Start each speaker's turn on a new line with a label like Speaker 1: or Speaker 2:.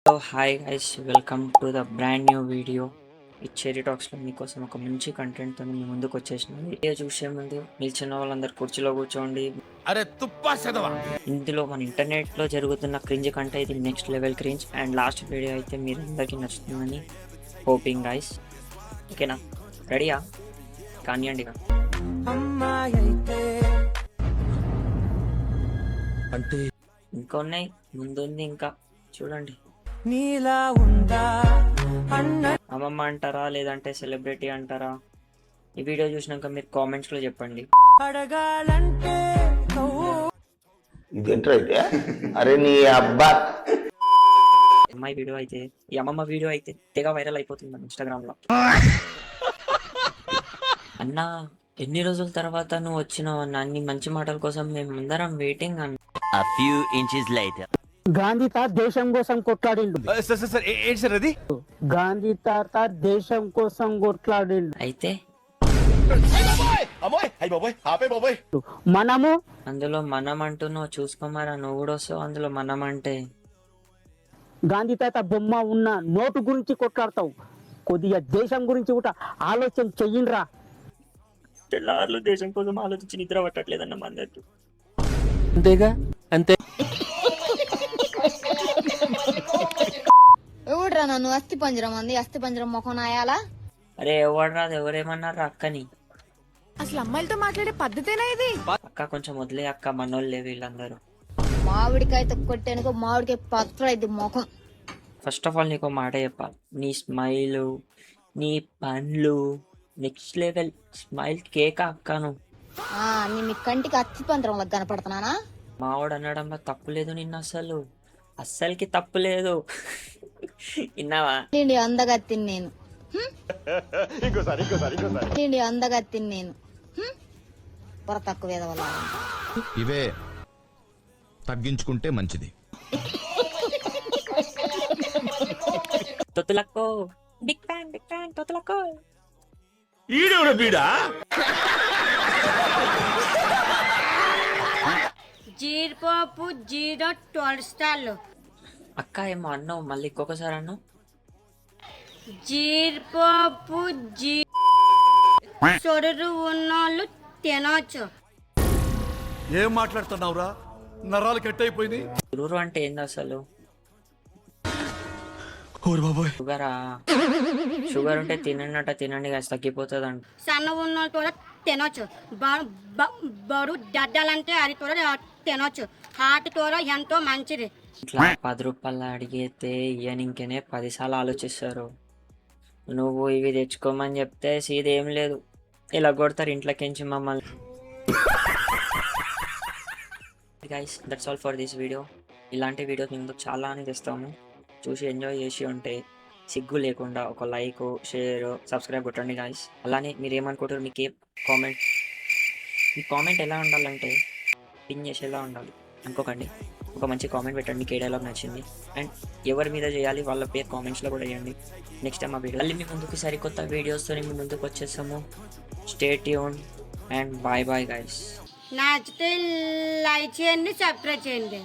Speaker 1: Hello hi guys, welcome to the brand new video. ఈ cherry టాక్స్లో మీకోసం ఒక మంచి కంటెంట్తో మీ ముందుకు వచ్చేసిన వీడియో చూసే ముందు నిల్చున్న వాళ్ళందరూ కుర్చీలో కూర్చోండి.
Speaker 2: అరే తుప్పా చదవా.
Speaker 1: ఇందులో మన ఇంటర్నెట్లో జరుగుతున్న క్రింజ్ కంటే ఇది next level cringe. And last video అయితే మీరు అందరికీ నచ్చుతుందని హోపింగ్ గైస్. ఓకేనా, రెడీయా? కానివ్వండి.
Speaker 2: అంటే
Speaker 1: ఇంకా ఉన్నాయి, ముందుంది ఇంకా చూడండి.
Speaker 3: నీలా ఉందా అన్న
Speaker 1: అమ్మమ్మ అంటారా లేదంటే సెలబ్రిటీ అంటారా? ఈ వీడియో చూసినాక మీరు కామెంట్స్లో చెప్పండి.
Speaker 3: అడగాలంటే
Speaker 4: ఇదేంట్రా అయితే? అరే నీ అబ్బా,
Speaker 1: అమ్మాయి వీడియో అయితే, ఈ అమ్మమ్మ వీడియో అయితే తెగ వైరల్ అయిపోతుంది ఇన్స్టాగ్రామ్ లో. అన్నా, ఎన్ని రోజుల తర్వాత నువ్వు వచ్చినావు అన్న, అన్ని మంచి మాటల కోసం మేము అందరం వెయిటింగ్ అన్న.
Speaker 5: A few inches later.
Speaker 6: Gandhi తాత దేశం కోసం కొట్లాడిండు.
Speaker 2: సార్ ఏంటి సార్ అది?
Speaker 6: గాంధీ తాత దేశం కోసం కొట్లాడిండు.
Speaker 1: అయితే
Speaker 6: మనము
Speaker 1: అందులో మనం అంటూ నువ్వు చూసుకోమారా, నువ్వు కూడా వస్తావు అందులో మనం అంటే.
Speaker 6: గాంధీ తాత బొమ్మ ఉన్న నోటు గురించి కొట్లాడతావు. కొద్దిగా దేశం గురించి కూడా ఆలోచన చెయ్యండిరా.
Speaker 1: తెల్లారులు దేశం కోసం ఆలోచించి నిద్ర పట్టట్లేదన్న మా అందరికి.
Speaker 6: అంతేగా, అంతే.
Speaker 7: ఎవడ్రా నన్ను అస్థి పంజరం అంది, అస్థి పంజరం మొఖం నాయాలా?
Speaker 1: అరే ఎవరు రాదు, ఎవరేమన్నారు అక్కని?
Speaker 8: అసలు అమ్మాయిలతో మాట్లాడే పద్ధతేనా ఇది?
Speaker 1: అక్క కొంచెం వదిలే అక్క, మనోళ్ళే వీళ్ళందరూ.
Speaker 7: మామిడికాయ కొట్టానుకో మామిడికాయ పచ్చడైంది మొఖం.
Speaker 1: ఫస్ట్ ఆఫ్ ఆల్ నీకు మాట చెప్పాలి, నీ స్మైలు, నీ పండ్లు నెక్స్ట్ లెవెల్ స్మైల్ కేక్ అక్కను.
Speaker 7: నేను మీ కంటికి అస్థి పంజరంలో కనపడుతున్నానా?
Speaker 1: మావాడు అనడంలో తప్పు లేదు, నిన్న అస్సలకి తప్పు లేదు. విన్నావా?
Speaker 7: తిండి అందగా తిన్నేను, తిండి అందగా తిన్నేను. పొర తక్కువ వేదవల్ల
Speaker 2: ఇవే తగ్గించుకుంటే మంచిది.
Speaker 1: తొత్తులక్కో, బిగ్ ఫ్యాన్ తొత్తులక్కో.
Speaker 2: ఈడెవడ బీడా?
Speaker 8: జీడిపప్పు 012 స్టార్లు.
Speaker 1: అక్క ఏమో అన్నావు, మళ్ళీ ఇంకొకసారి అన్నావు.
Speaker 8: జీడిపప్పు సొరరు ఉన్నోళ్ళు తినొచ్చు.
Speaker 2: ఏం మాట్లాడుతున్నావురా? నరాలు కట్ అయిపోయింది.
Speaker 1: గురువు అంటే ఏంది అసలు? షుగరా? షుగర్ ఉంటే తినండి కాస్త తగ్గిపోతుంది అంట.
Speaker 8: సన్న ఉన్నోళ్ళు కూడా తినొచ్చు. బరువు దడ్డాలంటే అది కూడా తినొచ్చు. హార్ట్ కూడా ఎంతో మంచిది.
Speaker 1: ఇట్లా 10 రూపాయలు అడిగితే ఇయ్యనింకనే 10 సార్లు ఆలోచిస్తారు. నువ్వు ఇవి తెచ్చుకోమని చెప్తే సీదేం లేదు, ఇలా కొడతారు ఇంట్లోకించి మమ్మల్ని. Guys, that's all for this video. ఇలాంటి వీడియోస్ మేము చాలా అని తెస్తాము. చూసి ఎంజాయ్ చేసి ఉంటే సిగ్గు లేకుండా ఒక లైక్, షేర్, సబ్స్క్రైబ్ కొట్టండి గాయస్. అలానే మీరు ఏమనుకుంటారు, మీకు మీ కామెంట్ ఎలా ఉండాలంటే పిన్ చేసేలా ఉండాలి అనుకోకండి. ఒక మంచి కామెంట్ పెట్టండి, మీకు ఏ డైలాగ్ నచ్చింది అండ్ ఎవరి మీద చేయాలి వాళ్ళ పేరు కామెంట్స్లో కూడా వేయండి. నెక్స్ట్ టైం ఆ వీడియో మళ్ళీ మీ ముందుకు సరికొత్త వీడియోస్తో మీ ముందుకు వచ్చేసాము. Stay tune and bye bye guys.
Speaker 8: నచ్చితే లైక్ చేయండి, సబ్స్క్రైబ్ చేయండి.